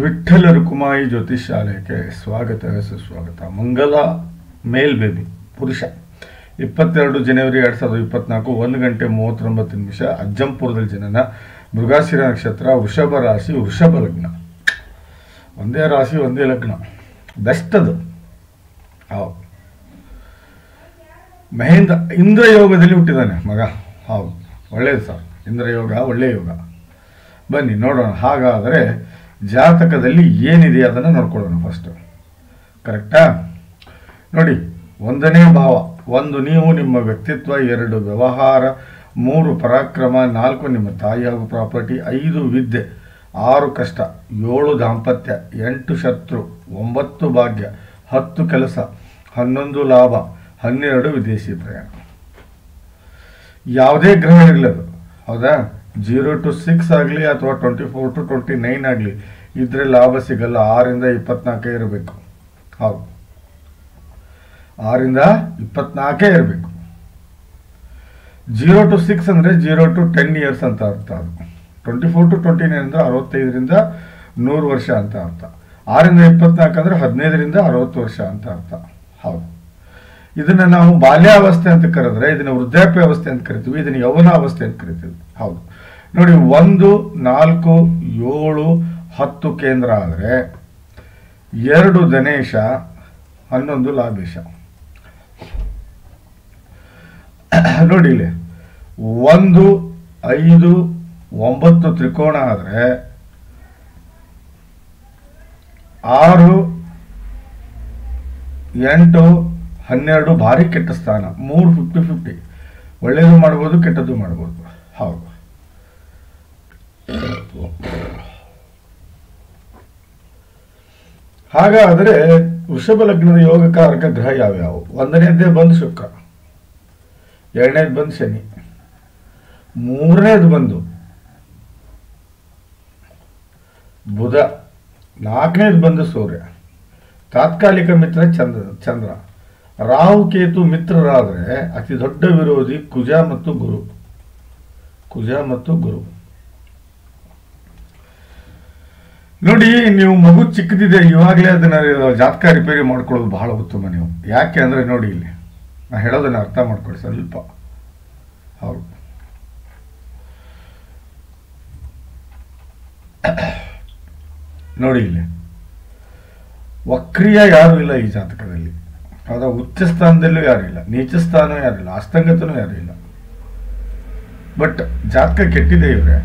ವಿಠ್ಠಲ ರುಕುಮಾಯಿ ಜ್ಯೋತಿಷ್ ಶಾಲೆಗೆ ಸ್ವಾಗತ ಸುಸ್ವಾಗತ. ಮಂಗಲ ಮೇಲ್ ಬೇಬಿ ಪುರುಷ 22 ಜನವರಿ 2024 1 ಗಂಟೆ 39 ನಿಮಿಷ ಅಜ್ಜಂಪುರದಲ್ಲಿ ಜನನ. ಮೃಗಶಿರ ನಕ್ಷತ್ರ, ವೃಷಭ ರಾಶಿ, ವೃಷಭ ಲಗ್ನ. ಒಂದೇ ರಾಶಿ ಒಂದೇ ಲಗ್ನ, ಬೆಸ್ಟ್ ಅದು. ಹೌದು, ಮಹೇಂದ್ರ ಇಂದ್ರಯೋಗದಲ್ಲಿ ಹುಟ್ಟಿದ್ದಾನೆ ಮಗ. ಹೌದು, ಒಳ್ಳೆಯದು ಸರ್, ಇಂದ್ರಯೋಗ ಒಳ್ಳೆಯ ಯೋಗ. ಬನ್ನಿ ನೋಡೋಣ. ಹಾಗಾದರೆ ಜಾತಕದಲ್ಲಿ ಏನಿದೆ ಅದನ್ನು ನೋಡ್ಕೊಳ್ಳೋಣ ಫಸ್ಟ್. ಕರೆಕ್ಟಾ? ನೋಡಿ, 1ನೇ ಭಾವ, 1 ನೀವು, ನಿಮ್ಮ ವ್ಯಕ್ತಿತ್ವ, 2 ವ್ಯವಹಾರ, 3 ಪರಾಕ್ರಮ, 4 ನಿಮ್ಮ ತಾಯಿ ಹಾಗೂ ಪ್ರಾಪರ್ಟಿ, 5 ವಿದ್ಯೆ, 6 ಕಷ್ಟ, 7 ದಾಂಪತ್ಯ, 8 ಶತ್ರು, 9 ಭಾಗ್ಯ, 10 ಕೆಲಸ, 11 ಲಾಭ, 12 ವಿದೇಶಿ ಪ್ರಯಾಣ. ಯಾವುದೇ ಗ್ರಹ ಇರಲಿಲ್ಲ, ಹೌದಾ? 0 to 6 ಆಗಲಿ ಅಥವಾ 24 to 29 ಆಗಲಿ ಇದ್ರೆ ಲಾಭ ಸಿಗಲ್ಲ. 6ರಿಂದ 24 ಇರಬೇಕು. ಹೌದು, 6ರಿಂದ 24 ಇರಬೇಕು. 0 to 6 ಅಂದರೆ 0 to 10 ಇಯರ್ಸ್ ಅಂತ ಅರ್ಥ. ಅದು 24 to 29 ಅಂದರೆ 65ರಿಂದ 100 ವರ್ಷ ಅಂತ ಅರ್ಥ. 6ರಿಂದ 24 ಅಂದರೆ 15ರಿಂದ 60 ವರ್ಷ ಅಂತ ಅರ್ಥ. ಹೌದು, ಇದನ್ನು ನಾವು ಬಾಲ್ಯಾವಸ್ಥೆ ಅಂತ ಕರೆದ್ರೆ, ಇದನ್ನು ವೃದ್ಧಾಪ್ಯಾವಸ್ಥೆ ಅಂತ ಕರಿತೀವಿ, ಇದನ್ನು ಯೌವನಾವಸ್ಥೆ ಅಂತ ಕರಿತೀವಿ. ಹೌದು ನೋಡಿ, 1, 4, 7, 10 ಕೇಂದ್ರ ಆದರೆ 2 ಧನೇಶ, 11 ಲಾಭೇಶ. ನೋಡಿ ಇಲ್ಲಿ 1, 5, 9 ತ್ರಿಕೋಣ ಆದರೆ 6, 8, 12 ಭಾರಿ ಕೆಟ್ಟ ಸ್ಥಾನ. 3 50-50, ಒಳ್ಳೆಯದು ಮಾಡ್ಬೋದು, ಕೆಟ್ಟದ್ದು ಮಾಡ್ಬೋದು. ಹೌದು, ಹಾಗಾದರೆ ವೃಷಭ ಲಗ್ನದ ಯೋಗಕಾರಕ ಗ್ರಹ ಯಾವ್ಯಾವು? 1ನೇದೇ ಬಂದು ಶುಕ್ರ, 2ನೇದು ಬಂದು ಶನಿ, 3ನೇದು ಬಂದು ಬುಧ, 4ನೇದು ಬಂದು ಸೂರ್ಯ. ತಾತ್ಕಾಲಿಕ ಮಿತ್ರ ಚಂದ್ರ. ರಾಹು ಕೇತು ಮಿತ್ರರಾದರೆ ಅತಿ ದೊಡ್ಡ ವಿರೋಧಿ ಕುಜ ಮತ್ತು ಗುರು. ನೋಡಿ, ನೀವು ಮಗು ಚಿಕ್ಕದಿದೆ ಇವಾಗಲೇ ಅದನ್ನ ಜಾತಕ ರಿಪೇರಿ ಮಾಡ್ಕೊಳ್ಳೋದು ಬಹಳ ಉತ್ತಮ. ನೀವು ಯಾಕೆ ಅಂದರೆ ನೋಡಿ, ಇಲ್ಲಿ ನಾ ಹೇಳೋದನ್ನ ಅರ್ಥ ಮಾಡ್ಕೊಳ್ಳಿ ಸ್ವಲ್ಪ. ಹೌದು, ನೋಡಿ ಇಲ್ಲಿ ವಕ್ರಿಯ ಯಾರು ಇಲ್ಲ ಈ ಜಾತಕದಲ್ಲಿ. ಹೌದಾ? ಉಚ್ಚ ಸ್ಥಾನದಲ್ಲೂ ಯಾರಿಲ್ಲ, ನೀಚ ಸ್ಥಾನ ಯಾರಿಲ್ಲ, ಅಸ್ತಂಗತನೂ ಯಾರಿಲ್ಲ. ಬಟ್ ಜಾತಕ ಕೆಟ್ಟಿದೆ ಇವ್ರೆ.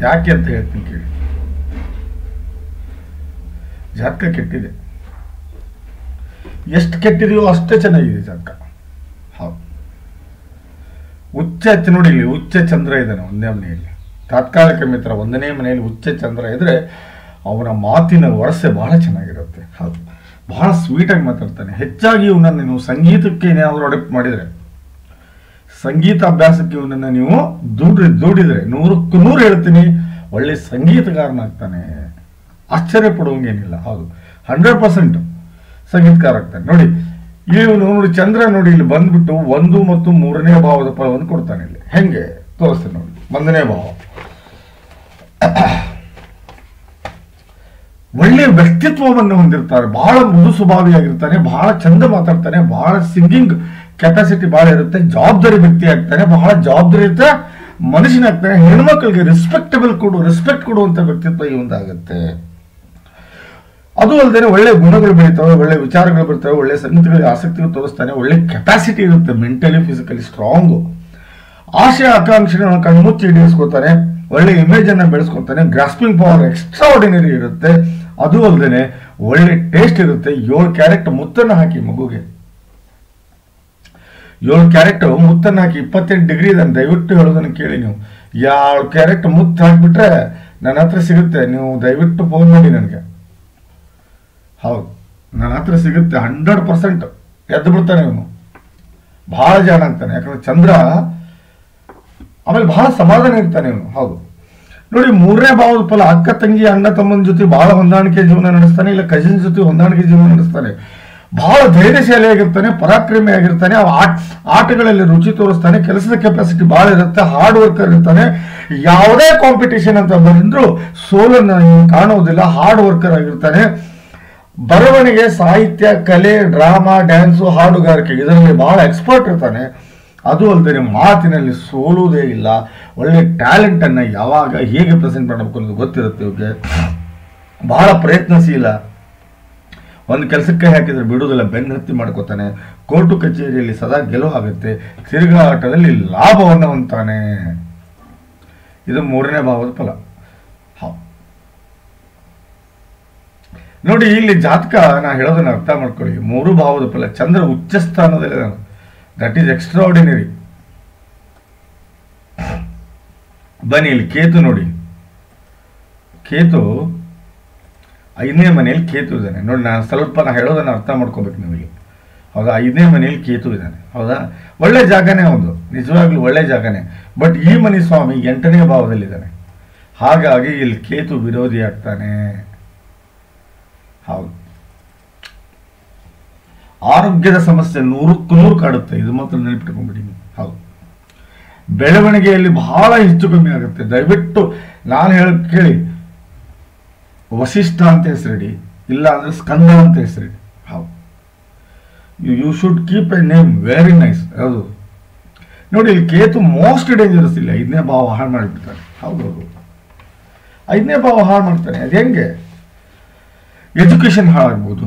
ಯಾಕೆ ಅಂತ ಹೇಳ್ತೀನಿ ಕೇಳಿ. ಜಾತಕ ಕೆಟ್ಟಿದೆ, ಎಷ್ಟು ಕೆಟ್ಟಿದೆಯೋ ಅಷ್ಟೇ ಚೆನ್ನಾಗಿದೆ ಜಾತಕ. ಹೌದು, ಉಚ್ಚ ನೋಡಿ, ಇಲ್ಲಿ ಉಚ್ಚ ಚಂದ್ರ ಇದ್ದಾನೆ 1ನೇ ಮನೆಯಲ್ಲಿ. ತಾತ್ಕಾಲಿಕ ಮಿತ್ರ 1ನೇ ಮನೆಯಲ್ಲಿ ಉಚ್ಚ ಚಂದ್ರ ಇದ್ರೆ ಅವನ ಮಾತಿನ ವರಸೆ ಬಹಳ ಚೆನ್ನಾಗಿರುತ್ತೆ. ಹೌದು, ಬಹಳ ಸ್ವೀಟಾಗಿ ಮಾತಾಡ್ತಾನೆ. ಹೆಚ್ಚಾಗಿ ಇವನನ್ನು ನೀವು ಸಂಗೀತಕ್ಕೆ ಏನಾದರೂ ಅಡಾಪ್ಟ್ ಮಾಡಿದರೆ, ಸಂಗೀತ ಅಭ್ಯಾಸಕ್ಕೆ ಇವನನ್ನು ನೀವು ದೂಡಿದರೆ 100ಕ್ಕೆ 100 ಹೇಳ್ತೀನಿ, ಒಳ್ಳೆ ಸಂಗೀತಗಾರನಾಗ್ತಾನೆ. ಆಶ್ಚರ್ಯ ಪಡುವಂಗೇನಿಲ್ಲ. ಹೌದು, 100% ಸಂಗೀತಕಾರ ಆಗ್ತಾನೆ. ನೋಡಿ, ಇವನು ನೋಡಿ ಚಂದ್ರ ನೋಡಿ ಇಲ್ಲಿ ಬಂದ್ಬಿಟ್ಟು 1 ಮತ್ತು 3ನೇ ಭಾವದ ಫಲವನ್ನು ಕೊಡ್ತಾನೆ. ಇಲ್ಲಿ ಹೆಂಗೆ ತೋರಿಸ್ತೇನೆ ನೋಡಿ. 1ನೇ ಭಾವ ಒಳ್ಳೆಯ ವ್ಯಕ್ತಿತ್ವವನ್ನು ಹೊಂದಿರ್ತಾರೆ, ಬಹಳ ಮೃದು ಸ್ವಭಾವಿಯಾಗಿರ್ತಾನೆ, ಬಹಳ ಚಂದ ಮಾತಾಡ್ತಾನೆ, ಬಹಳ ಸಿಂಗಿಂಗ್ ಕೆಪಾಸಿಟಿ ಬಹಳ ಇರುತ್ತೆ, ಜವಾಬ್ದಾರಿ ವ್ಯಕ್ತಿ ಆಗ್ತಾನೆ, ಬಹಳ ಜವಾಬ್ದಾರಿಯುತ ಮನುಷ್ಯನಾಗ್ತಾನೆ. ಹೆಣ್ಮಕ್ಳಿಗೆ ರೆಸ್ಪೆಕ್ಟ್ ಕೊಡುವಂತ ವ್ಯಕ್ತಿತ್ವ ಇವಂದಾಗುತ್ತೆ. ಅದು ಅಲ್ಲದೆ ಒಳ್ಳೆ ಗುಣಗಳು ಬೆಳೀತವೆ, ಒಳ್ಳೆ ವಿಚಾರಗಳು ಬರ್ತವೆ, ಒಳ್ಳೆ ಸಂಗತಿಗಳಿಗೆ ಆಸಕ್ತಿಗಳು ತೋರಿಸ್ತಾನೆ, ಒಳ್ಳೆ ಕೆಪಾಸಿಟಿ ಇರುತ್ತೆ, ಮೆಂಟಲಿ ಫಿಸಿಕಲಿ ಸ್ಟ್ರಾಂಗು. ಆಶೆ ಆಕಾಂಕ್ಷೆಗಳನ್ನು ಕಣ್ಮುಚ್ಚಿ ಈಡೇರಿಸ್ಕೊತಾನೆ, ಒಳ್ಳೆ ಇಮೇಜ್ ಅನ್ನ ಬೆಳೆಸ್ಕೊತಾನೆ, ಗ್ರಾಸ್ಪಿಂಗ್ ಪವರ್ ಎಕ್ಸ್ಟ್ರಾ ಆರ್ಡಿನರಿ ಇರುತ್ತೆ. ಅದು ಅಲ್ಲದೆ ಒಳ್ಳೆ ಟೇಸ್ಟ್ ಇರುತ್ತೆ. 7 ಕ್ಯಾರೆಟ್ ಮುತ್ತನ್ನು ಹಾಕಿ ಮಗುಗೆ, 7 ಕ್ಯಾರೆಟ್ ಮುತ್ತನ್ನು ಹಾಕಿ 28 ಡಿಗ್ರಿ ಇದನ್ನು ದಯವಿಟ್ಟು ಹೇಳೋದನ್ನು ಕೇಳಿ ನೀವು. 7 ಕ್ಯಾರೆಟ್ ಮುತ್ತು ಹಾಕಿಬಿಟ್ರೆ ನನ್ನ ಹತ್ರ ಸಿಗುತ್ತೆ. ನೀವು ದಯವಿಟ್ಟು ಫೋನ್ ಮಾಡಿ ನನಗೆ. ಹೌದು, ನನ್ನ ಹತ್ರ ಸಿಗುತ್ತೆ. 100% ಎದ್ದು ಬಿಡ್ತಾನೆ ಇವನು, ಬಹಳ ಜಾಣ ಆಗ್ತಾನೆ. ಯಾಕಂದ್ರೆ ಚಂದ್ರ ಆಮೇಲೆ ಬಹಳ ಸಮಾಧಾನ ಇರ್ತಾನೆ ಇವನು. ಹೌದು ನೋಡಿ, 3ನೇ ಭಾವದ ಫಲ ಅಕ್ಕ ತಂಗಿ ಅಣ್ಣ ತಮ್ಮನ ಜೊತೆ ಬಹಳ ಹೊಂದಾಣಿಕೆ ಜೀವನ ನಡೆಸ್ತಾನೆ, ಇಲ್ಲ ಕಜಿನ್ ಜೊತೆ ಹೊಂದಾಣಿಕೆ ಜೀವನ ನಡೆಸ್ತಾನೆ. ಬಹಳ ಧೈರ್ಯಶಾಲಿಯಾಗಿರ್ತಾನೆ, ಪರಾಕ್ರಮಿಯಾಗಿರ್ತಾನೆ, ಆಟಗಳಲ್ಲಿ ರುಚಿ ತೋರಿಸ್ತಾನೆ, ಕೆಲಸದ ಕೆಪಾಸಿಟಿ ಬಹಳ ಇರುತ್ತೆ, ಹಾರ್ಡ್ ವರ್ಕರ್ ಇರ್ತಾನೆ, ಯಾವುದೇ ಕಾಂಪಿಟೇಷನ್ ಅಂತ ಬಂದ್ರು ಸೋಲನ್ನು ನೀವು ಕಾಣುವುದಿಲ್ಲ. ಹಾರ್ಡ್ ವರ್ಕರ್ ಆಗಿರ್ತಾನೆ. ಬರವಣಿಗೆ, ಸಾಹಿತ್ಯ, ಕಲೆ, ಡ್ರಾಮಾ, ಡ್ಯಾನ್ಸು, ಹಾಡುಗಾರಿಕೆ ಇದರಲ್ಲಿ ಬಹಳ ಎಕ್ಸ್ಪರ್ಟ್ ಇರ್ತಾನೆ. ಅದು ಅಲ್ಲದೆ ಮಾತಿನಲ್ಲಿ ಸೋಲುವುದೇ ಇಲ್ಲ. ಒಳ್ಳೆ ಟ್ಯಾಲೆಂಟನ್ನು ಯಾವಾಗ ಹೇಗೆ ಪ್ರೆಸೆಂಟ್ ಮಾಡಬೇಕು ಅನ್ನೋದು ಗೊತ್ತಿರುತ್ತೆ ಇವ್ರಿಗೆ. ಬಹಳ ಪ್ರಯತ್ನಶೀಲ. ಒಂದು ಕೆಲಸಕ್ಕೆ ಹಾಕಿದ್ರೆ ಬಿಡುವುದಿಲ್ಲ, ಬೆನ್ನತ್ತಿ ಮಾಡ್ಕೋತಾನೆ. ಕೋರ್ಟು ಕಚೇರಿಯಲ್ಲಿ ಸದಾ ಗೆಲುವಾಗುತ್ತೆ. ತಿರುಗಾಟದಲ್ಲಿ ಲಾಭವನ್ನು ಹೊಂತಾನೆ. ಇದು 3ನೇ ಭಾವದ ಫಲ. ನೋಡಿ, ಇಲ್ಲಿ ಜಾತಕ ನಾ ಹೇಳೋದನ್ನ ಅರ್ಥ ಮಾಡ್ಕೊಳ್ಳಿ. 3 ಭಾವದ ಫಲ. ಚಂದ್ರ ಉಚ್ಚ ಸ್ಥಾನದಲ್ಲಿ, ದಟ್ ಈಸ್ ಎಕ್ಸ್ಟ್ರಾಆರ್ಡಿನರಿ. ಬನ್ನಿ ಇಲ್ಲಿ ಕೇತು ನೋಡಿ. ಕೇತು 5ನೇ ಮನೆಯಲ್ಲಿ ಕೇತು ಇದ್ದಾನೆ ನೋಡಿ. ನಾ ಹೇಳೋದನ್ನ ಅರ್ಥ ಮಾಡ್ಕೋಬೇಕು ನಿಮಗೆ. ಹೌದಾ? 5ನೇ ಮನೆಯಲ್ಲಿ ಕೇತು ಇದ್ದಾನೆ. ಹೌದಾ? ಒಳ್ಳೆ ಜಾಗನೇ ಹೌದು, ನಿಜವಾಗ್ಲೂ ಒಳ್ಳೆ ಜಾಗನೇ. ಬಟ್ ಈ ಮನೆ ಸ್ವಾಮಿ 8ನೇ ಭಾವದಲ್ಲಿದ್ದಾನೆ. ಹಾಗಾಗಿ ಇಲ್ಲಿ ಕೇತು ವಿರೋಧಿ ಆಗ್ತಾನೆ. ಹೌದು, ಆರೋಗ್ಯದ ಸಮಸ್ಯೆ 100ಕ್ಕೆ 100 ಕಾಡುತ್ತೆ. ಇದು ಮಾತ್ರ ನೆನಪಿಟ್ಕೊಂಡ್ಬಿಡಿ. ಹೌದು, ಬೆಳವಣಿಗೆಯಲ್ಲಿ ಬಹಳ ಹೆಚ್ಚು ಕಮ್ಮಿ ಆಗುತ್ತೆ. ದಯವಿಟ್ಟು ನಾನು ಹೇಳೋದು ಕೇಳಿ. ವಸಿಷ್ಠ ಅಂತ ಹೆಸರಿಡಿ, ಇಲ್ಲ ಅಂದ್ರೆ ಸ್ಕಂದ ಅಂತ ಹೆಸರಿಡಿ. ಹೌದು, you should keep a name very nice. ಹೌದು ನೋಡಿ, ಇಲ್ಲಿ ಕೇತು ಮೋಸ್ಟ್ ಡೇಂಜರಸ್. ಇಲ್ಲ 5ನೇ ಭಾವ ಹಾಳು ಮಾಡಿಬಿಡ್ತಾನೆ. ಹೌದೌದು, 5ನೇ ಭಾವ ಹಾಳು ಮಾಡ್ತಾನೆ. ಅದು ಹೆಂಗೆ? ಎಜುಕೇಶನ್ ಹಾಳಾಗ್ಬೋದು,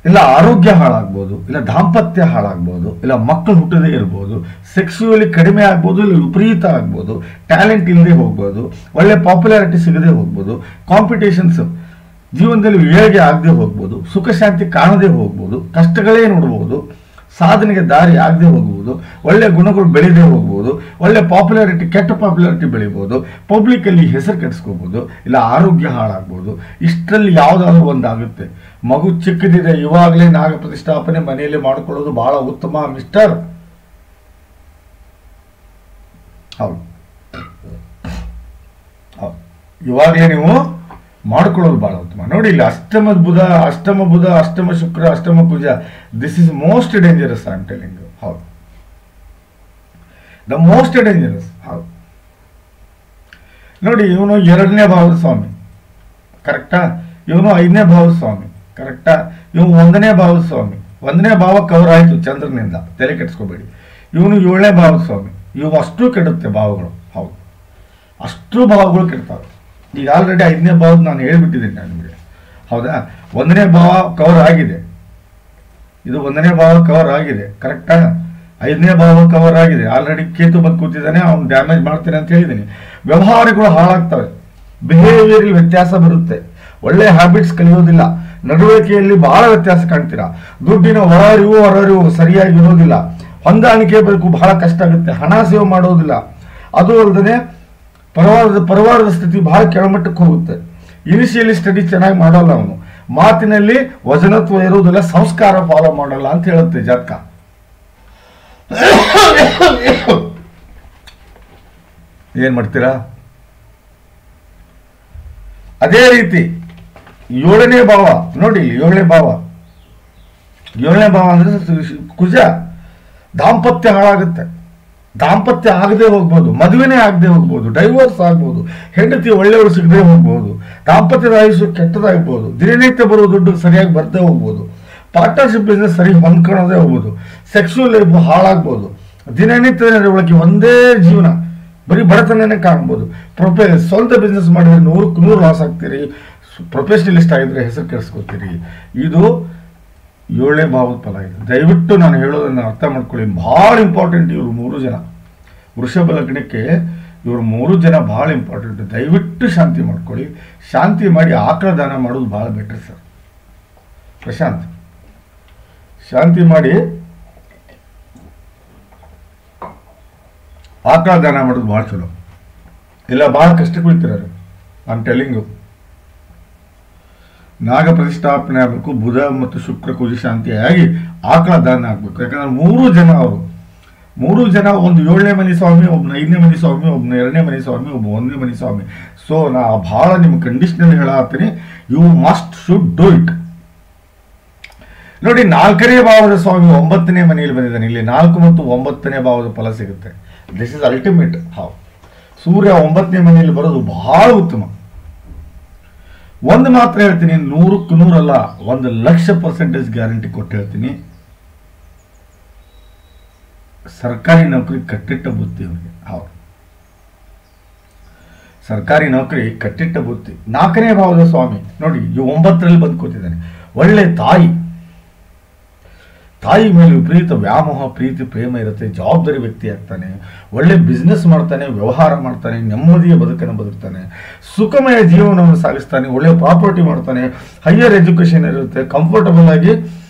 ಇಲ್ಲ ಆರೋಗ್ಯ ಹಾಳಾಗ್ಬೋದು, ಇಲ್ಲ ದಾಂಪತ್ಯ ಹಾಳಾಗ್ಬೋದು, ಇಲ್ಲ ಮಕ್ಕಳು ಹುಟ್ಟದೇ ಇರ್ಬೋದು, ಸೆಕ್ಸುವಲಿ ಕಡಿಮೆ ಆಗ್ಬೋದು, ಇಲ್ಲ ವಿಪರೀತ ಆಗ್ಬೋದು, ಟ್ಯಾಲೆಂಟ್ ಇಲ್ಲದೆ ಹೋಗ್ಬೋದು, ಒಳ್ಳೆ ಪಾಪ್ಯುಲಾರಿಟಿ ಸಿಗದೆ ಹೋಗ್ಬೋದು, ಕಾಂಪಿಟೇಷನ್ಸ್ ಜೀವನದಲ್ಲಿ ಏಳಿಗೆ ಆಗದೆ ಹೋಗ್ಬೋದು, ಸುಖ ಶಾಂತಿ ಕಾಣದೇ ಹೋಗ್ಬೋದು, ಕಷ್ಟಗಳೇ ನೋಡ್ಬೋದು, ಸಾಧನೆಗೆ ದಾರಿ ಆಗದೆ ಹೋಗ್ಬೋದು, ಒಳ್ಳೆ ಗುಣಗಳು ಬೆಳೆದೇ ಹೋಗ್ಬೋದು, ಒಳ್ಳೆ ಪಾಪ್ಯುಲಾರಿಟಿ ಕೆಟ್ಟ ಪಾಪ್ಯುಲಾರಿಟಿ ಬೆಳಿಬೋದು, ಪಬ್ಲಿಕ್ಕಲ್ಲಿ ಹೆಸರು ಕೆಡಿಸ್ಕೋಬೋದು, ಇಲ್ಲ ಆರೋಗ್ಯ ಹಾಳಾಗ್ಬೋದು. ಇಷ್ಟರಲ್ಲಿ ಯಾವುದಾದ್ರೂ ಒಂದಾಗುತ್ತೆ. ಮಗು ಚಿಕ್ಕದಿದೆ, ಇವಾಗಲೇ ನಾಗ ಪ್ರತಿಷ್ಠಾಪನೆ ಮನೆಯಲ್ಲಿ ಮಾಡ್ಕೊಳ್ಳೋದು ಬಹಳ ಉತ್ತಮ ಮಿಸ್ಟರ್. ಹೌದು, ಇವಾಗಲೇ ನೀವು ಮಾಡ್ಕೊಳ್ಳೋದು ಬಹಳ ಉತ್ತಮ. ನೋಡಿ, ಇಲ್ಲಿ ಅಷ್ಟಮ ಬುಧ, ಅಷ್ಟಮ ಶುಕ್ರ, ಅಷ್ಟಮ ಕುಜ, this is most dangerous. I am telling you. ಹೌದು, ದ ಮೋಸ್ಟ್ ಡೇಂಜರಸ್. ಹೌದು ನೋಡಿ, ಇವನು 2ನೇ ಭಾವದ ಸ್ವಾಮಿ, ಕರೆಕ್ಟಾ? ಇವನು 5ನೇ ಭಾವದ ಸ್ವಾಮಿ, ಕರೆಕ್ಟಾ? ಇವನು 1ನೇ ಭಾವದ ಸ್ವಾಮಿ. 1ನೇ ಭಾವ ಕವರ್ ಆಯಿತು ಚಂದ್ರನಿಂದ, ತಲೆ ಕೆಡಿಸ್ಕೋಬೇಡಿ. ಇವನು 7ನೇ ಭಾವದ ಸ್ವಾಮಿ. ಇವು ಅಷ್ಟು ಕೆಡುತ್ತೆ ಭಾವಗಳು. ಹೌದು, ಅಷ್ಟು ಭಾವಗಳು ಕೆಡ್ತಾವೆ. ಈಗ ಆಲ್ರೆಡಿ 5ನೇ ಭಾವದ ನಾನು ಹೇಳ್ಬಿಟ್ಟಿದ್ದೀನಿ ನಾನು ನಿಮಗೆ. ಹೌದಾ? 1ನೇ ಭಾವ ಕವರ್ ಆಗಿದೆ. ಇದು 1ನೇ ಭಾವ ಕವರ್ ಆಗಿದೆ, ಕರೆಕ್ಟಾ? 5ನೇ ಭಾವ ಕವರ್ ಆಗಿದೆ. ಆಲ್ರೆಡಿ ಕೇತು ಬಂದು ಕೂತಿದ್ದಾನೆ, ಅವ್ನು ಡ್ಯಾಮೇಜ್ ಮಾಡ್ತೇನೆ ಅಂತ ಹೇಳಿದ್ದೀನಿ. ವ್ಯವಹಾರಗಳು ಹಾಳಾಗ್ತವೆ, ಬಿಹೇವಿಯರ್ ವ್ಯತ್ಯಾಸ ಬರುತ್ತೆ, ಒಳ್ಳೆ ಹ್ಯಾಬಿಟ್ಸ್ ಕಲಿಯೋದಿಲ್ಲ, ನಡವಳಿಕೆಯಲ್ಲಿ ಬಹಳ ವ್ಯತ್ಯಾಸ ಕಾಣ್ತೀರಾ, ದುಡ್ಡಿನ ಹೊರರಿವು ಸರಿಯಾಗಿ ಇರೋದಿಲ್ಲ, ಹೊಂದಾಣಿಕೆ ಬೇಕು, ಬಹಳ ಕಷ್ಟ ಆಗುತ್ತೆ, ಹಣ ಸೇವ್ ಮಾಡೋದಿಲ್ಲ. ಅದು ಅಲ್ಲದೆ ಪರಿವಾರದ ಸ್ಥಿತಿ ಬಹಳ ಕೆಳಮಟ್ಟಕ್ಕೆ ಹೋಗುತ್ತೆ. ಇನಿಷಿಯಲಿ ಸ್ಟಡಿ ಚೆನ್ನಾಗಿ ಮಾಡೋಲ್ಲ ಅವನು, ಮಾತಿನಲ್ಲಿ ವಚನತ್ವ ಇರುವುದಿಲ್ಲ, ಸಂಸ್ಕಾರ ಫಾಲೋ ಮಾಡಲ್ಲ ಅಂತ ಹೇಳುತ್ತೆ ಜಾತಕ. ಏನ್ ಮಾಡ್ತೀರಾ? ಅದೇ ರೀತಿ 7ನೇ ಭಾವ ನೋಡಿ, 7ನೇ ಭಾವ ಅಂದ್ರೆ ಕುಜ. ದಾಂಪತ್ಯ ಹಾಳಾಗುತ್ತೆ, ದಾಂಪತ್ಯ ಆಗದೆ ಹೋಗ್ಬೋದು, ಮದುವೆನೇ ಆಗದೆ ಹೋಗ್ಬೋದು, ಡೈವೋರ್ಸ್ ಆಗ್ಬೋದು, ಹೆಂಡತಿ ಒಳ್ಳೆಯವರು ಸಿಗದೆ ಹೋಗ್ಬೋದು, ದಾಂಪತ್ಯದ ಆಯುಷ್ಯ ಕೆಟ್ಟದಾಗ್ಬೋದು, ದಿನನಿತ್ಯ ಬರೋ ದುಡ್ಡು ಸರಿಯಾಗಿ ಬರ್ದೇ ಹೋಗ್ಬೋದು, ಪಾರ್ಟ್ನರ್ಶಿಪ್ ಬಿಸ್ನೆಸ್ ಸರಿ ಹೊಂದ್ಕೊಳ್ಳೋದೇ ಹೋಗ್ಬೋದು, ಸೆಕ್ಸುವಲ್ ಲೈಫ್ ಹಾಳಾಗ್ಬೋದು, ದಿನನಿತ್ಯ ನಡವಳಿಕೆ ಒಂದೇ ಜೀವನ, ಬರೀ ಬಡತನನೇ ಕಾಣ್ಬೋದು. ಸ್ವಂತ ಬಿಸ್ನೆಸ್ ಮಾಡಿದ್ರೆ 100ಕ್ಕೆ 100 ಲಾಸ್ ಆಗ್ತೀರಿ, ಪ್ರೊಫೆಷನಲಿಸ್ಟ್ ಆಗಿದ್ರೆ ಹೆಸರು ಕೆಡಿಸ್ಕೊತೀರಿ. ಇದು 7ನೇ ಭಾವದ ಫಲ. ಇದು ದಯವಿಟ್ಟು ನಾನು ಹೇಳೋದನ್ನು ಅರ್ಥ ಮಾಡ್ಕೊಳ್ಳಿ, ಭಾಳ ಇಂಪಾರ್ಟೆಂಟ್. ಇವರು 3 ಜನ ವೃಷಭ ಲಗ್ನಕ್ಕೆ, ಇವರು 3 ಜನ ಭಾಳ ಇಂಪಾರ್ಟೆಂಟ್. ದಯವಿಟ್ಟು ಶಾಂತಿ ಮಾಡ್ಕೊಳ್ಳಿ. ಶಾಂತಿ ಮಾಡಿ ಆಕಳ ದಾನ ಮಾಡೋದು ಭಾಳ ಬೆಟರ್ ಸರ್. ಪ್ರಶಾಂತ್, ಶಾಂತಿ ಮಾಡಿ ಆಕಳ ದಾನ ಮಾಡೋದು ಭಾಳ ಚಲೋ. ಇಲ್ಲ ಭಾಳ ಕಷ್ಟಕ್ಕೆ ಬೀಳ್ತಿರೋರು. I am telling you. ನಾಗ ಪ್ರತಿಷ್ಠಾಪನೆ ಆಗಬೇಕು, ಬುಧ ಮತ್ತು ಶುಕ್ರ ಕುಜ ಶಾಂತಿಯಾಗಿ ಆಕಳ ದಾನ ಆಗ್ಬೇಕು. ಯಾಕಂದ್ರೆ 3 ಜನ ಅವರು 3 ಜನ, ಒಂದು 7ನೇ ಮನೆ ಸ್ವಾಮಿ, ಒಬ್ಬನ 5ನೇ ಮನೆ ಸ್ವಾಮಿ, ಒಬ್ಬನ 2ನೇ ಮನೆ ಸ್ವಾಮಿ, ಒಬ್ಬ 1ನೇ ಮನೆ ಸ್ವಾಮಿ. ಸೊ ನಾ ಭಾಳ ನಿಮ್ಮ ಕಂಡೀಷನಲ್ಲಿ ಹೇಳತ್ತೀನಿ, you must should do it. ನೋಡಿ, 4ನೇ ಭಾವದ ಸ್ವಾಮಿ 9ನೇ ಮನೆಯಲ್ಲಿ ಬಂದಿದ್ದಾನೆ. ಇಲ್ಲಿ 4 ಮತ್ತು 9ನೇ ಭಾವದ ಫಲ ಸಿಗುತ್ತೆ. This is ultimate. ಹೌ ಸೂರ್ಯ 9ನೇ ಮನೆಯಲ್ಲಿ ಬರೋದು ಬಹಳ ಉತ್ತಮ. ಒಂದು ಮಾತ್ರ ಹೇಳ್ತೀನಿ, 100ಕ್ಕೆ 100 ಅಲ್ಲ, 1,00,000% ಗ್ಯಾರಂಟಿ ಕೊಟ್ಟು ಹೇಳ್ತೀನಿ, ಸರ್ಕಾರಿ ನೌಕರಿ ಕಟ್ಟಿಟ್ಟ ಬುತ್ತಿ ಅವರಿಗೆ. ಹೌದು, ಸರ್ಕಾರಿ ನೌಕರಿ ಕಟ್ಟಿಟ್ಟ ಬುತ್ತಿ. 4ನೇ ಭಾವದ ಸ್ವಾಮಿ ನೋಡಿ, 9ರಲ್ಲಿ ಬಂದು ಕೂತಿದ್ದಾನೆ. ಒಳ್ಳೆ ತಾಯಿ ಮೇಲೆ ವಿಪರೀತ ವ್ಯಾಮೋಹ, ಪ್ರೀತಿ, ಪ್ರೇಮ ಇರುತ್ತೆ. ಜವಾಬ್ದಾರಿ ವ್ಯಕ್ತಿ ಆಗ್ತಾನೆ. ಒಳ್ಳೆ ಬಿಸ್ನೆಸ್ ಮಾಡ್ತಾನೆ, ವ್ಯವಹಾರ ಮಾಡ್ತಾನೆ, ನೆಮ್ಮದಿಯ ಬದುಕನ್ನು ಬದುಕ್ತಾನೆ, ಸುಖಮಯ ಜೀವನವನ್ನು ಸಾಗಿಸ್ತಾನೆ, ಒಳ್ಳೆ ಪ್ರಾಪರ್ಟಿ ಮಾಡ್ತಾನೆ, ಹೈಯರ್ ಎಜುಕೇಶನ್ ಇರುತ್ತೆ, ಕಂಫರ್ಟಬಲ್ ಆಗಿ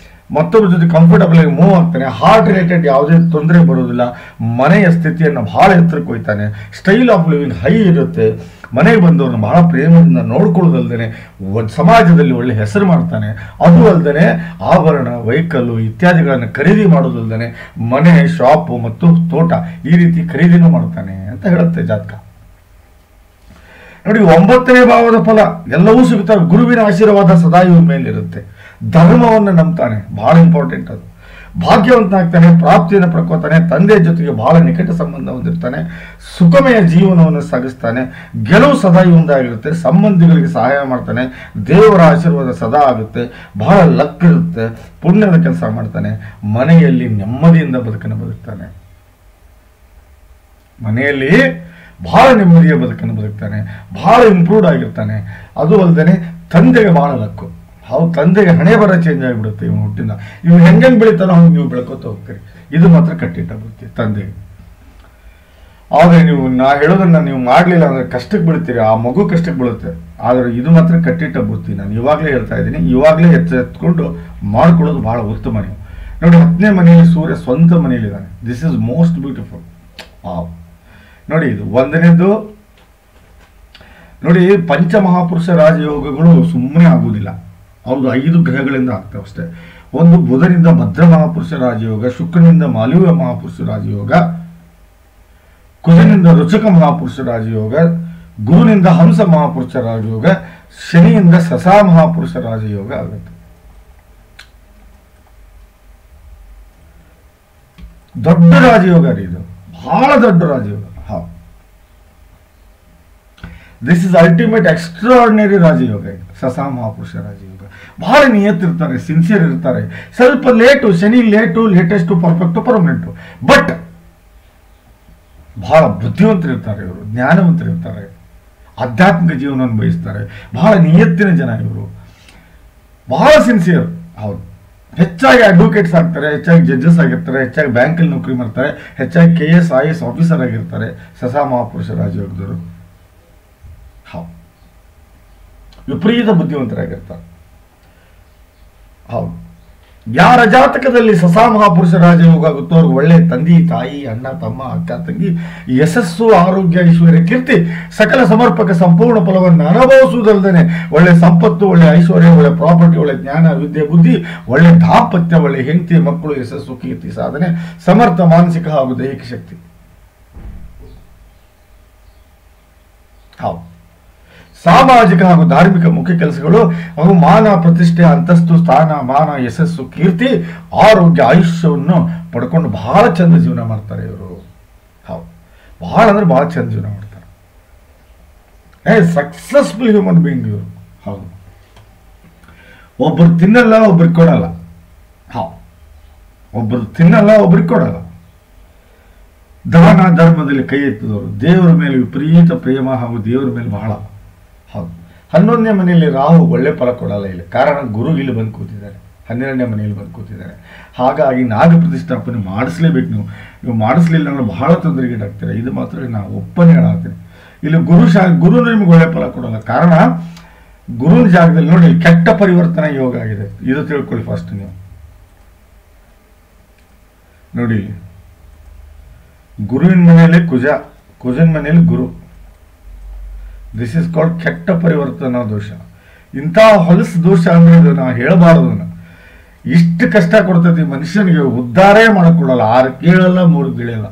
ಮತ್ತೊಬ್ಬರ ಜೊತೆ ಕಂಫರ್ಟಬಲ್ ಆಗಿ ಮೂವ್ ಆಗ್ತಾನೆ. ಹಾರ್ಟ್ ರಿಲೇಟೆಡ್ ಯಾವುದೇ ತೊಂದರೆ ಬರೋದಿಲ್ಲ. ಮನೆಯ ಸ್ಥಿತಿಯನ್ನು ಬಹಳ ಎತ್ತರಕ್ಕೆ ಹೋಗ್ತಾನೆ. ಸ್ಟೈಲ್ ಆಫ್ ಲಿವಿಂಗ್ ಹೈ ಇರುತ್ತೆ. ಮನೆಗೆ ಬಂದವ್ರನ್ನ ಬಹಳ ಪ್ರೇಮದಿಂದ ನೋಡ್ಕೊಳ್ಳೋದಲ್ದೇ ಸಮಾಜದಲ್ಲಿ ಒಳ್ಳೆ ಹೆಸರು ಮಾಡ್ತಾನೆ. ಅದು ಅಲ್ಲದೆ ಆಭರಣ, ವೆಹಿಕಲ್ಲು ಇತ್ಯಾದಿಗಳನ್ನು ಖರೀದಿ ಮಾಡೋದಲ್ದೇ ಮನೆ, ಶಾಪು ಮತ್ತು ತೋಟ ಈ ರೀತಿ ಖರೀದಿನೂ ಮಾಡ್ತಾನೆ ಅಂತ ಹೇಳುತ್ತೆ ಜಾತಕ. ನೋಡಿ, 9ನೇ ಭಾವದ ಫಲ ಎಲ್ಲವೂ ಸಿಗುತ್ತವೆ. ಗುರುವಿನ ಆಶೀರ್ವಾದ ಸದಾ ಇವ್ರ ಮೇಲಿರುತ್ತೆ. ಧರ್ಮವನ್ನು ನಂಬ್ತಾನೆ, ಬಹಳ ಇಂಪಾರ್ಟೆಂಟ್ ಅದು. ಭಾಗ್ಯವಂತನಾಗ್ತಾನೆ, ಪ್ರಾಪ್ತಿಯನ್ನು ಪಡ್ಕೋತಾನೆ, ತಂದೆಯ ಜೊತೆಗೆ ಬಹಳ ನಿಕಟ ಸಂಬಂಧ ಹೊಂದಿರ್ತಾನೆ, ಸುಖಮಯ ಜೀವನವನ್ನು ಸಾಗಿಸ್ತಾನೆ, ಗೆಲುವು ಸದಾ ಇವಂದಾಗಿರುತ್ತೆ, ಸಂಬಂಧಿಗಳಿಗೆ ಸಹಾಯ ಮಾಡ್ತಾನೆ, ದೇವರ ಆಶೀರ್ವಾದ ಸದಾ ಆಗುತ್ತೆ, ಬಹಳ ಲಕ್ ಇರುತ್ತೆ, ಪುಣ್ಯದ ಕೆಲಸ ಮಾಡ್ತಾನೆ, ಮನೆಯಲ್ಲಿ ನೆಮ್ಮದಿಯಿಂದ ಬದುಕನ್ನು ಬದುಕ್ತಾನೆ. ಮನೆಯಲ್ಲಿ ಬಹಳ ನೆಮ್ಮದಿಯ ಬದುಕನ್ನು ಬದುಕ್ತಾನೆ, ಬಹಳ ಇಂಪ್ರೂವ್ಡ್ ಆಗಿರ್ತಾನೆ. ಅದು ಅಲ್ಲದೆ ತಂದೆಗೆ ಬಹಳ ಲಕ್ಕು. ಹೌದು, ತಂದೆಗೆ ಹಣೆ ಬರ ಚೇಂಜ್ ಆಗಿಬಿಡುತ್ತೆ. ಇವನು ಹುಟ್ಟಿಂದ ಇವ್ನು ಹೆಂಗೆ ಬೆಳಿತಾನೋ ಹಂಗೆ ನೀವು ಬೆಳ್ಕೊತ ಹೋಗ್ತೀರಿ. ಇದು ಮಾತ್ರ ಕಟ್ಟಿಟ್ಟ ಬುತ್ತಿ ತಂದೆಗೆ. ಆದರೆ ನಾ ಹೇಳೋದನ್ನ ನೀವು ಮಾಡಲಿಲ್ಲ ಅಂದ್ರೆ ಕಷ್ಟಕ್ಕೆ ಬೀಳ್ತೀರಿ, ಆ ಮಗು ಕಷ್ಟಕ್ಕೆ ಬೀಳುತ್ತೆ. ಆದರೆ ಇದು ಮಾತ್ರ ಕಟ್ಟಿಟ್ಟ ಬುತ್ತಿ. ನಾನು ಇವಾಗಲೇ ಹೇಳ್ತಾ ಇದ್ದೀನಿ, ಇವಾಗಲೇ ಎತ್ಕೊಂಡು ಮಾಡ್ಕೊಳ್ಳೋದು ಬಹಳ ಉತ್ತಮ. ನೀವು ನೋಡಿ, 10ನೇ ಮನೆಯಲ್ಲಿ ಸೂರ್ಯ ಸ್ವಂತ ಮನೆಯಲ್ಲಿದ್ದಾನೆ. This is most beautiful. ನೋಡಿ, ಇದು 1ನೇದು. ನೋಡಿ, ಪಂಚಮಹಾಪುರುಷ ರಾಜಯೋಗಗಳು ಸುಮ್ಮನೆ ಆಗುವುದಿಲ್ಲ. ಹೌದು, 5 ಗ್ರಹಗಳಿಂದ ಆಗ್ತವೆ ಅಷ್ಟೇ. ಒಂದು ಬುಧನಿಂದ ಭದ್ರ ಮಹಾಪುರುಷ ರಾಜಯೋಗ, ಶುಕ್ರನಿಂದ ಮಾಲವ್ಯ ಮಹಾಪುರುಷ ರಾಜಯೋಗ, ಕುಜನಿಂದ ರುಚಕ ಮಹಾಪುರುಷ ರಾಜಯೋಗ, ಗುರುನಿಂದ ಹಂಸ ಮಹಾಪುರುಷ ರಾಜಯೋಗ, ಶನಿಯಿಂದ ಸಸಾ ಮಹಾಪುರುಷ ರಾಜಯೋಗ ಆಗುತ್ತೆ. ದೊಡ್ಡ ರಾಜಯೋಗ ರೀ ಇದು, ಬಹಳ ದೊಡ್ಡ ರಾಜಯೋಗ. ದಿಸ್ ಇಸ್ ಅಲ್ಟಿಮೇಟ್ ಎಕ್ಸ್ಟ್ರಾರ್ಡಿನರಿ ರಾಜಯೋಗ. ಇದು ಸಸಾ ಮಹಾಪುರುಷ ರಾಜಯೋಗ. ಬಹಳ ನಿಯತ್ತಿರ್ತಾರೆ, ಸಿನ್ಸಿಯರ್ ಇರ್ತಾರೆ. ಸ್ವಲ್ಪ late, Shani latest, perfect, permanent. But ಬಹಳ ಬುದ್ಧಿವಂತರಿರ್ತಾರೆ ಇವರು, ಜ್ಞಾನವಂತರಿರ್ತಾರೆ, ಆಧ್ಯಾತ್ಮಿಕ ಜೀವನವನ್ನು ಬಯಸ್ತಾರೆ, ಬಹಳ ನಿಯತ್ತಿನ ಜನ ಇವರು, ಬಹಳ ಸಿನ್ಸಿಯರ್. ಹೌದು, ಹೆಚ್ಚಾಗಿ ಅಡ್ವೊಕೇಟ್ಸ್ ಆಗ್ತಾರೆ, ಹೆಚ್ಚಾಗಿ ಜಡ್ಜಸ್ ಆಗಿರ್ತಾರೆ, ಹೆಚ್ಚಾಗಿ ಬ್ಯಾಂಕಲ್ಲಿ ನೌಕರಿ ಮಾಡ್ತಾರೆ, ಹೆಚ್ಚಾಗಿ KS IS ಆಫೀಸರ್ ಆಗಿರ್ತಾರೆ ಸಸಾ ಮಹಾಪುರುಷ ರಾಜಯೋಗದವರು. ಹೌದು, ವಿಪರೀತ ಬುದ್ಧಿವಂತರಾಗಿರ್ತಾರೆ. ಹೌದು, ಯಾರ ಜಾತಕದಲ್ಲಿ ಸಸಾ ಮಹಾಪುರುಷ ರಾಜಯೋಗ ಆಗುತ್ತೋ ಅವ್ರಿಗೆ ಒಳ್ಳೆ ತಂದೆ, ತಾಯಿ, ಅಣ್ಣ, ತಮ್ಮ, ಅಕ್ಕ, ತಂಗಿ, ಯಶಸ್ಸು, ಆರೋಗ್ಯ, ಐಶ್ವರ್ಯ, ಕೀರ್ತಿ, ಸಕಲ ಸಮರ್ಪಕ ಸಂಪೂರ್ಣ ಫಲವನ್ನು ಅನುಭವಿಸುವುದಲ್ಲದೆ ಒಳ್ಳೆ ಸಂಪತ್ತು, ಒಳ್ಳೆ ಐಶ್ವರ್ಯ, ಒಳ್ಳೆ ಪ್ರಾಪರ್ಟಿ, ಒಳ್ಳೆ ಜ್ಞಾನ, ವಿದ್ಯೆ, ಬುದ್ಧಿ, ಒಳ್ಳೆ ದಾಂಪತ್ಯ, ಒಳ್ಳೆ ಹೆಂಡತಿ, ಮಕ್ಕಳು, ಯಶಸ್ಸು, ಕೀರ್ತಿ, ಸಾಧನೆ, ಸಮರ್ಥ ಮಾನಸಿಕ ಹಾಗೂ ದೈಹಿಕ ಶಕ್ತಿ. ಹೌದು, ಸಾಮಾಜಿಕ ಹಾಗೂ ಧಾರ್ಮಿಕ ಮುಖ್ಯ ಕೆಲಸಗಳು ಹಾಗೂ ಮಾನ, ಪ್ರತಿಷ್ಠೆ, ಅಂತಸ್ತು, ಸ್ಥಾನ, ಮಾನ, ಯಶಸ್ಸು, ಕೀರ್ತಿ, ಆರೋಗ್ಯ, ಆಯುಷ್ಯವನ್ನು ಪಡ್ಕೊಂಡು ಬಹಳ ಚಂದ ಜೀವನ ಮಾಡ್ತಾರೆ ಇವರು. ಹೌದು, ಬಹಳ ಅಂದ್ರೆ ಬಹಳ ಚಂದ ಜೀವನ ಮಾಡ್ತಾರೆ. ಸಕ್ಸಸ್ಫುಲ್ ಹ್ಯೂಮನ್ ಬೀಯಿಂಗ್ ಇವರು. ಹೌದು, ಒಬ್ಬರು ತಿನ್ನಲ್ಲ, ಒಬ್ರಿಗೆ ಕೊಡಲ್ಲ. ಹೌದು, ಒಬ್ಬರು ತಿನ್ನಲ್ಲ, ಒಬ್ರಿಗೆ ಕೊಡಲ್ಲ. ದಾನ ಧರ್ಮದಲ್ಲಿ ಕೈ ಎತ್ತಿದವರು, ದೇವರ ಮೇಲೆ ವಿಪರೀತ ಪ್ರೇಮ ಹಾಗೂ ದೇವರ ಮೇಲೆ ಬಹಳ. ಹೌದು, 11ನೇ ಮನೆಯಲ್ಲಿ ರಾಹು ಒಳ್ಳೆ ಫಲ ಕೊಡಲ್ಲ ಇಲ್ಲಿ. ಕಾರಣ ಗುರು ಇಲ್ಲಿ ಬಂದು ಕೂತಿದ್ದಾರೆ, 12ನೇ ಮನೆಯಲ್ಲಿ ಬಂದು ಕೂತಿದ್ದಾರೆ. ಹಾಗಾಗಿ ನಾಗ ಪ್ರತಿಷ್ಠಾಪನೆ ಮಾಡಿಸ್ಲೇಬೇಕು. ನೀವು ಮಾಡಿಸ್ಲಿಲ್ಲ ಅಂದ್ರೆ ಬಹಳ ತೊಂದರೆಗೀಡಾಗ್ತೀರ. ಇದು ಮಾತ್ರ ನಾವು ಒಪ್ಪನೆ ಹೇಳತ್ತೀನಿ. ಇಲ್ಲಿ ಗುರು ನಿಮ್ಗೆ ಒಳ್ಳೆ ಫಲ ಕೊಡಲ್ಲ. ಕಾರಣ ಗುರುವಿನ ಜಾಗದಲ್ಲಿ ನೋಡಿ ಕೆಟ್ಟ ಪರಿವರ್ತನಾ ಯೋಗ ಆಗಿದೆ. ಇದು ತಿಳ್ಕೊಳ್ಳಿ ಫಸ್ಟ್ ನೀವು. ನೋಡಿ, ಗುರುವಿನ ಮನೆಯಲ್ಲಿ ಕುಜನ ಮನೆಯಲ್ಲಿ ಗುರು. ದಿಸ್ ಇಸ್ ಕಾಲ್ಡ್ ಕೆಟ್ಟ ಪರಿವರ್ತನಾ ದೋಷ. ಇಂಥ ಹೊಲಸು ದೋಷ ಅಂದ್ರೆ ನಾವು ಹೇಳಬಾರದು. ಇಷ್ಟು ಕಷ್ಟ ಕೊಡ್ತೈತಿ ಮನುಷ್ಯನಿಗೆ, ಉದ್ಧಾರೇ ಮಾಡಕೊಡಲ್ಲ. 6 ಕೇಳಲ್ಲ, 3 ಗಿಳಿಯಲ್ಲ.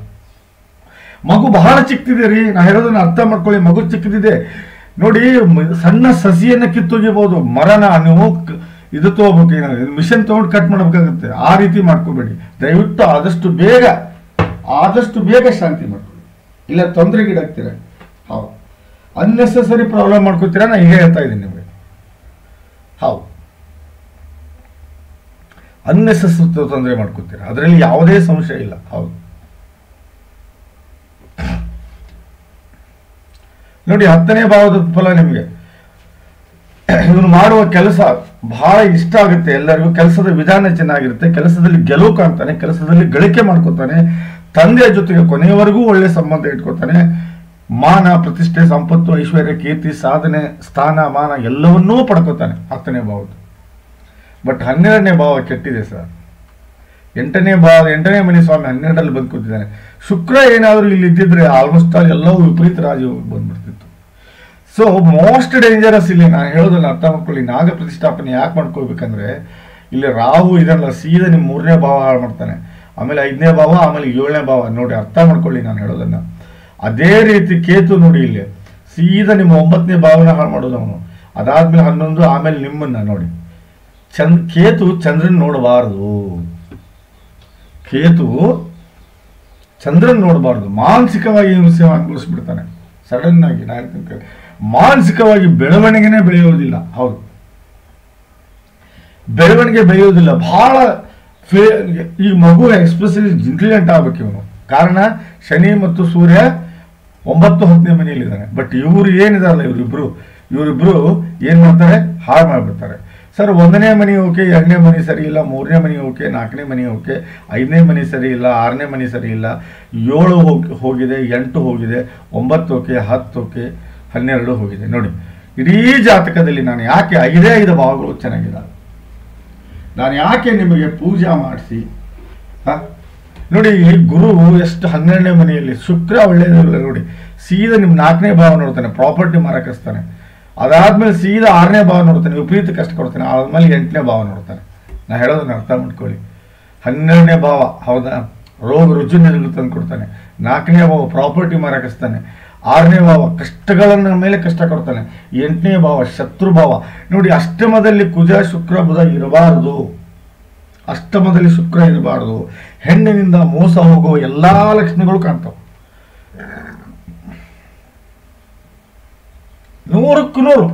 ಮಗು ಬಹಳ ಚಿಕ್ಕದಿದೆ ರೀ, ನಾ ಹೇಳೋದನ್ನ ಅರ್ಥ ಮಾಡ್ಕೊಳ್ಳಿ. ಮಗು ಚಿಕ್ಕದಿದೆ ನೋಡಿ, ಸಣ್ಣ ಸಸಿಯನ್ನ ಕಿತ್ತೊಗಿಬಹುದು. ಮರನ ನೀವು ಇದು ತಗೋಬೇಕು, ಏನಾದ್ರು ಮಿಷನ್ ತಗೊಂಡು ಕಟ್ ಮಾಡ್ಬೇಕಾಗುತ್ತೆ. ಆ ರೀತಿ ಮಾಡ್ಕೋಬೇಡಿ ದಯವಿಟ್ಟು. ಆದಷ್ಟು ಬೇಗ ಶಾಂತಿ ಮಾಡ್ಕೊಳ್ಳಿ, ಇಲ್ಲ ತೊಂದರೆಗೀಡಾಗ್ತೀರ. ಅನ್ನೆಸೆಸರಿ ಪ್ರಾಬ್ಲಮ್ ಮಾಡ್ಕೋತೀರಾ, ನಾನು ಈಗ ಹೇಳ್ತಾ ಇದ್ದೀನಿ ನಿಮಗೆ. ಹೌದು, ಅನ್ನೆಸೆಸರಿ ತೊಂದರೆ ಮಾಡ್ಕೋತೀರಾ, ಅದರಲ್ಲಿ ಯಾವುದೇ ಸಂಶಯ ಇಲ್ಲ. ಹೌದು ನೋಡಿ, 10ನೇ ಭಾವದ ಫಲ ನಿಮಗೆ ಇವನು ಮಾಡುವ ಕೆಲಸ ಬಹಳ ಇಷ್ಟ ಆಗುತ್ತೆ ಎಲ್ಲರಿಗೂ. ಕೆಲಸದ ವಿಧಾನ ಚೆನ್ನಾಗಿರುತ್ತೆ, ಕೆಲಸದಲ್ಲಿ ಗೆಲುವು ಕಾಣ್ತಾನೆ, ಕೆಲಸದಲ್ಲಿ ಗಳಿಕೆ ಮಾಡ್ಕೋತಾನೆ, ತಂದೆಯ ಜೊತೆಗೆ ಕೊನೆಯವರೆಗೂ ಒಳ್ಳೆ ಸಂಬಂಧ ಇಟ್ಕೋತಾನೆ, ಮಾನ ಪ್ರತಿಷ್ಠೆ ಸಂಪತ್ತು ಐಶ್ವರ್ಯ ಕೀರ್ತಿ ಸಾಧನೆ ಸ್ಥಾನ ಮಾನ ಎಲ್ಲವನ್ನೂ ಪಡ್ಕೋತಾನೆ 10ನೇ ಭಾವದ್ದು. ಬಟ್ 12ನೇ ಭಾವ ಕೆಟ್ಟಿದೆ ಸರ್. 8ನೇ ಮನೆ ಸ್ವಾಮಿ 12ರಲ್ಲಿ ಬಂದು ಕೂತಿದ್ದಾನೆ. ಶುಕ್ರ ಏನಾದರೂ ಇಲ್ಲಿ ಇದ್ದಿದ್ರೆ ಆಲ್ಮೋಸ್ಟ್ ಎಲ್ಲವೂ ವಿಪರೀತ ರಾಜಯೋಗ ಬಂದ್ಬಿಡ್ತಿತ್ತು. ಸೊ ಮೋಸ್ಟ್ ಡೇಂಜರಸ್ ಇಲ್ಲಿ ನಾನು ಹೇಳೋದನ್ನ ಅರ್ಥ ಮಾಡ್ಕೊಳ್ಳಿ. ನಾಗ ಪ್ರತಿಷ್ಠಾಪನೆ ಯಾಕೆ ಮಾಡ್ಕೋಬೇಕಂದ್ರೆ ಇಲ್ಲಿ ರಾಹು ಇದನ್ನ ಸೀದಾ ನಿಮ್ಮ 3ನೇ ಭಾವ ಹಾಳು ಮಾಡ್ತಾನೆ, ಆಮೇಲೆ 5ನೇ ಭಾವ, ಆಮೇಲೆ 7ನೇ ಭಾವ. ನೋಡಿ ಅರ್ಥ ಮಾಡ್ಕೊಳ್ಳಿ ನಾನು ಹೇಳೋದನ್ನ. ಅದೇ ರೀತಿ ಕೇತು ನೋಡಿ ಇಲ್ಲಿ ಸೀದಾ ನಿಮ್ಮ 9ನೇ ಭಾವನ ಹಾಳು ಮಾಡೋದು ಅವನು. ಅದಾದ್ಮೇಲೆ 11, ಆಮೇಲೆ ನಿಮ್ಮನ್ನ ನೋಡಿ. ಕೇತು ಚಂದ್ರನ್ ನೋಡಬಾರದು, ಕೇತು ಚಂದ್ರನ್ ನೋಡಬಾರ್ದು. ಮಾನಸಿಕವಾಗಿ ಹಿಂಸೆ ಅನುಭವಿಸ್ಬಿಡ್ತಾನೆ ಸಡನ್ ಆಗಿ. ನಾನು ಹೇಳ್ತೀನಿ, ಮಾನಸಿಕವಾಗಿ ಬೆಳವಣಿಗೆನೇ ಬೆಳೆಯೋದಿಲ್ಲ. ಹೌದು, ಬೆಳವಣಿಗೆ ಬೆಳೆಯೋದಿಲ್ಲ. ಬಹಳ ಈ ಮಗು ಎಕ್ಸ್ಪ್ರೆಸಿವ್ ಇಂಟೆಲಿಜೆಂಟ್ ಆಗ್ಬೇಕು ಇವನು. ಕಾರಣ ಶನಿ ಮತ್ತು ಸೂರ್ಯ 9, 10ನೇ ಮನೆಯಲ್ಲಿದ್ದಾನೆ. ಬಟ್ ಇವರು ಏನಿದಾರಲ್ಲ ಇವರಿಬ್ರು ಏನ್ ಮಾಡ್ತಾರೆ, ಹಾಳು ಮಾಡಿಬಿಡ್ತಾರೆ. ಸರ್ 1ನೇ ಮನೆ ಓಕೆ, 2ನೇ ಮನೆ ಸರಿ ಇಲ್ಲ, 3ನೇ ಮನೆ ಓಕೆ, 4ನೇ ಮನೆ ಓಕೆ, 5ನೇ ಮನೆ ಸರಿ ಇಲ್ಲ, 6ನೇ ಮನೆ ಸರಿ ಇಲ್ಲ, 7 ಹೋಗಿದೆ, 8 ಹೋಗಿದೆ, 9 ಓಕೆ, 10 ಓಕೆ, 12 ಹೋಗಿದೆ. ನೋಡಿ ಇಡೀ ಜಾತಕದಲ್ಲಿ ನಾನು ಯಾಕೆ 5 ಭಾವಗಳು ಚೆನ್ನಾಗಿದ್ದಾವೆ, ನಾನು ಯಾಕೆ ನಿಮಗೆ ಪೂಜಾ ಮಾಡಿಸಿ. ನೋಡಿ ಈ ಗುರು ಎಷ್ಟು 12ನೇ ಮನೆಯಲ್ಲಿ, ಶುಕ್ರ ಒಳ್ಳೆಯದಿಲ್ಲ ನೋಡಿ, ಸೀದಾ ನಿಮ್ಮ 4ನೇ ಭಾವ ನೋಡ್ತಾನೆ, ಪ್ರಾಪರ್ಟಿ ಮಾರಕಿಸ್ತಾನೆ. ಅದಾದ್ಮೇಲೆ ಸೀದಾ 6ನೇ ಭಾವ ನೋಡ್ತಾನೆ, ವಿಪರೀತ ಕಷ್ಟ ಕೊಡ್ತಾನೆ. ಆದ್ಮೇಲೆ 8ನೇ ಭಾವ ನೋಡ್ತಾನೆ. ನಾ ಹೇಳೋದನ್ನ ಅರ್ಥ ಮಾಡ್ಕೊಳ್ಳಿ. 12ನೇ ಭಾವ ಹೌದಾ, ರೋಗ ರುಜಿನ ತಂದು ಕೊಡ್ತಾನೆ. 4ನೇ ಭಾವ ಪ್ರಾಪರ್ಟಿ ಮಾರಕಿಸ್ತಾನೆ. 6ನೇ ಭಾವ ಕಷ್ಟಗಳನ್ನ ಮೇಲೆ ಕಷ್ಟ ಕೊಡ್ತಾನೆ. 8ನೇ ಭಾವ ಶತ್ರು ಭಾವ. ನೋಡಿ ಅಷ್ಟಮದಲ್ಲಿ ಕುಜ ಶುಕ್ರ ಬುಧ ಇರಬಾರದು, ಅಷ್ಟಮದಲ್ಲಿ ಶುಕ್ರ ಇರಬಾರದು. ಹೆಣ್ಣಿನಿಂದ ಮೋಸ ಹೋಗುವ ಎಲ್ಲಾ ಲಕ್ಷಣಗಳು ಕಾಣ್ತಾವೆ. 100ಕ್ಕೆ 100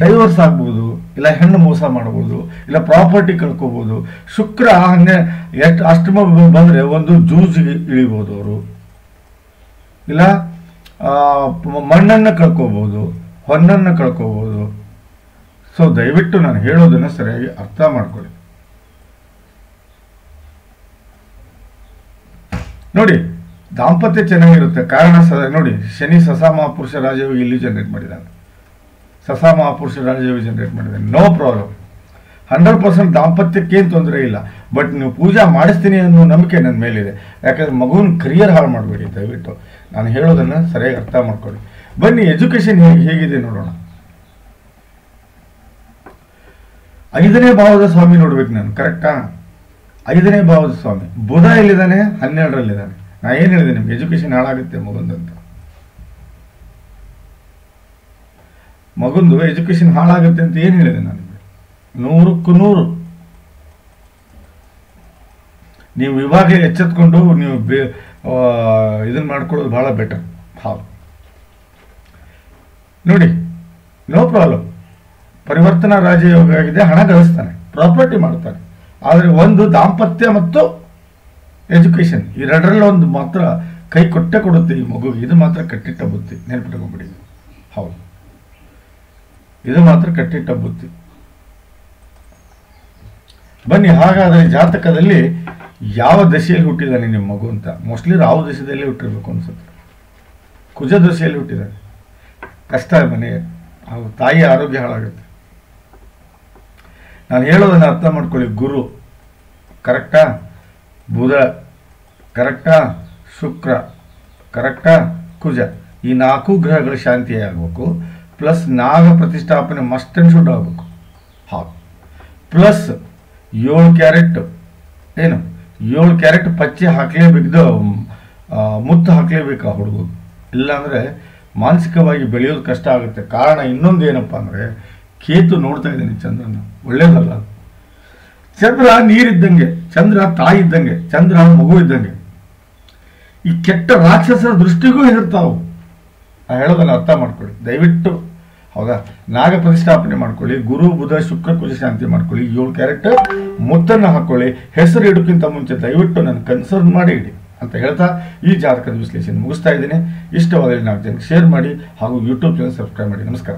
ಡೈವರ್ಸ್ ಆಗ್ಬೋದು, ಇಲ್ಲ ಹೆಣ್ಣು ಮೋಸ ಮಾಡ್ಬೋದು, ಇಲ್ಲ ಪ್ರಾಪರ್ಟಿ ಕಳ್ಕೋಬಹುದು. ಶುಕ್ರ ಎಷ್ಟು ಅಷ್ಟಮ ಬಂದ್ರೆ ಒಂದು ಜೂಜಿಗೆ ಇಳಿಬಹುದು ಅವರು, ಇಲ್ಲ ಮಣ್ಣನ್ನು ಕಳ್ಕೋಬಹುದು, ಹೊನ್ನನ್ನು ಕಳ್ಕೋಬಹುದು. ಸೊ ದಯವಿಟ್ಟು ನಾನು ಹೇಳೋದನ್ನ ಸರಿಯಾಗಿ ಅರ್ಥ ಮಾಡ್ಕೊಳ್ಳಿ. ನೋಡಿ ದಾಂಪತ್ಯ ಚೆನ್ನಾಗಿರುತ್ತೆ. ಕಾರಣ ನೋಡಿ ಶನಿ ಸಸ ಮಹಾಪುರುಷ ರಾಜಯೋಗಿ ಇಲ್ಲಿ ಜನರೇಟ್ ಮಾಡಿದ್ದಾನೆ, ಸಸ ಮಹಾಪುರುಷ ರಾಜಯೋಗಿ ಜನರೇಟ್ ಮಾಡಿದ್ದಾನೆ. ನೋ ಪ್ರಾಬ್ಲಮ್, 100% ದಾಂಪತ್ಯಕ್ಕೇನು ತೊಂದರೆ ಇಲ್ಲ. ಬಟ್ ನೀವು ಪೂಜಾ ಮಾಡಿಸ್ತೀನಿ ಅನ್ನೋ ನಂಬಿಕೆ ನನ್ನ ಮೇಲಿದೆ. ಯಾಕಂದ್ರೆ ಮಗುವಿನ ಕರಿಯರ್ ಹಾಳು ಮಾಡಬೇಡಿ ದಯವಿಟ್ಟು. ನಾನು ಹೇಳೋದನ್ನ ಸರಿಯಾಗಿ ಅರ್ಥ ಮಾಡ್ಕೊಳ್ಳಿ. ಬನ್ನಿ ಎಜುಕೇಶನ್ ಹೇಗಿದೆ ನೋಡೋಣ. 5ನೇ ಭಾವದ ಸ್ವಾಮಿ ನೋಡ್ಬೇಕು ನಾನು, ಕರೆಕ್ಟಾ? 5ನೇ ಭಾವದ ಸ್ವಾಮಿ ಬುಧ ಎಲ್ಲಿದ್ದಾನೆ, 12ರಲ್ಲಿದ್ದಾನೆ. ನಾ ಏನು ಹೇಳಿದೆ ನಿಮ್ಗೆ, ಎಜುಕೇಶನ್ ಹಾಳಾಗುತ್ತೆ ಮಗುಂದಂತ. ಮಗುಂದು ಎಜುಕೇಶನ್ ಹಾಳಾಗುತ್ತೆ ಅಂತ ಏನು ಹೇಳಿದೆ ನಾನು ನಿಮಗೆ? 100ಕ್ಕೆ 100. ನೀವು ಇವಾಗಲೇ ಎಚ್ಚೆತ್ಕೊಂಡು ನೀವು ಇದನ್ನ ಮಾಡ್ಕೊಳ್ಳೋದು ಬಹಳ ಬೆಟರ್. ಹೌದು ನೋಡಿ, ನೋ ಪ್ರಾಬ್ಲಮ್. ಪರಿವರ್ತನಾ ರಾಜಯೋಗ ಆಗಿದೆ, ಹಣ ಗಳಿಸ್ತಾನೆ, ಪ್ರಾಪರ್ಟಿ ಮಾಡ್ತಾನೆ. ಆದರೆ ಒಂದು ದಾಂಪತ್ಯ ಮತ್ತು ಎಜುಕೇಶನ್ ಇವೆರಡರಲ್ಲಿ ಒಂದು ಮಾತ್ರ ಕೈ ಕೊಟ್ಟೆ ಕೊಡುತ್ತೆ ಈ ಮಗು. ಇದು ಮಾತ್ರ ಕಟ್ಟಿಟ್ಟ ಬುತ್ತಿ, ನೆನಪಿಟ್ಕೊಂಡ್ಬಿಡಿ. ಹೌದು, ಇದು ಮಾತ್ರ ಕಟ್ಟಿಟ್ಟ ಬುತ್ತಿ. ಬನ್ನಿ ಹಾಗಾದರೆ ಜಾತಕದಲ್ಲಿ ಯಾವ ದಶೆಯಲ್ಲಿ ಹುಟ್ಟಿದ್ದಾನೆ ನಿಮ್ಮ ಮಗು ಅಂತ. ಮೋಸ್ಟ್ಲಿ ರಾಹು ದಶೆಯಲ್ಲಿ ಹುಟ್ಟಿರ್ಬೇಕು ಅನ್ಸುತ್ತೆ, ಕುಜ ದಶೆಯಲ್ಲಿ ಹುಟ್ಟಿದ್ದಾನೆ. ಕಷ್ಟ ಮನೆ, ತಾಯಿ ಆರೋಗ್ಯ ಹಾಳಾಗುತ್ತೆ. ನಾನು ಹೇಳೋದನ್ನ ಅರ್ಥ ಮಾಡ್ಕೊಳ್ಳಿ. ಗುರು ಕರೆಕ್ಟಾ, ಬುಧ ಕರೆಕ್ಟಾ, ಶುಕ್ರ ಕರೆಕ್ಟಾ, ಕುಜ, ಈ 4 ಗ್ರಹಗಳು ಶಾಂತಿ ಆಗಬೇಕು. ಪ್ಲಸ್ ನಾಗ ಪ್ರತಿಷ್ಠಾಪನೆ ಮಸ್ಟ್ ಅಂಡ್ ಶುಡ್ ಆಗಬೇಕು. ಹೌದು, ಪ್ಲಸ್ 7 ಕ್ಯಾರೆಟ್ ಏನು 7 ಕ್ಯಾರೆಟ್ ಪಚ್ಚೆ ಹಾಕಲೇಬೇಕು, ಮುತ್ತು ಹಾಕಲೇಬೇಕು ಆ ಹುಡುಗ. ಇಲ್ಲಾಂದರೆ ಮಾನಸಿಕವಾಗಿ ಬೆಳೆಯೋದು ಕಷ್ಟ ಆಗುತ್ತೆ. ಕಾರಣ ಇನ್ನೊಂದು ಏನಪ್ಪ ಅಂದರೆ, ಕೇತು ನೋಡ್ತಾ ಇದ್ದೀನಿ ಚಂದ್ರನ, ಒಳ್ಳೇದಲ್ಲ. ಚಂದ್ರ ನೀರಿದ್ದಂಗೆ, ಚಂದ್ರ ತಾಯಿ ಇದ್ದಂಗೆ, ಚಂದ್ರ ಮಗು ಇದ್ದಂಗೆ. ಈ ಕೆಟ್ಟ ರಾಕ್ಷಸರ ದೃಷ್ಟಿಗೂ ಹೆದರ್ತಾವು. ಹೇಳೋದನ್ನು ಅರ್ಥ ಮಾಡ್ಕೊಳ್ಳಿ ದಯವಿಟ್ಟು. ಹೌದಾ, ನಾಗ ಪ್ರತಿಷ್ಠಾಪನೆ ಮಾಡ್ಕೊಳ್ಳಿ, ಗುರು ಬುಧ ಶುಕ್ರ ಕುಜ ಶಾಂತಿ ಮಾಡ್ಕೊಳ್ಳಿ, 7 ಕ್ಯಾರೆಟ್ ಮುತ್ತನ್ನು ಹಾಕೊಳ್ಳಿ, ಹೆಸರು ಇಡೋಕ್ಕಿಂತ ಮುಂಚೆ ದಯವಿಟ್ಟು ನನ್ನ ಕನ್ಸರ್ನ್ ಮಾಡಿ ಇಡಿ ಅಂತ ಹೇಳ್ತಾ ಈ ಜಾತಕದ ವಿಶ್ಲೇಷಣೆ ಮುಗಿಸ್ತಾ ಇದ್ದೀನಿ. ಇಷ್ಟವಾದಲ್ಲಿ 4 ಜನಕ್ಕೆ ಶೇರ್ ಮಾಡಿ ಹಾಗೂ ಯೂಟ್ಯೂಬ್ ಚಾನಲ್ ಸಬ್ಸ್ಕ್ರೈಬ್ ಮಾಡಿ. ನಮಸ್ಕಾರ.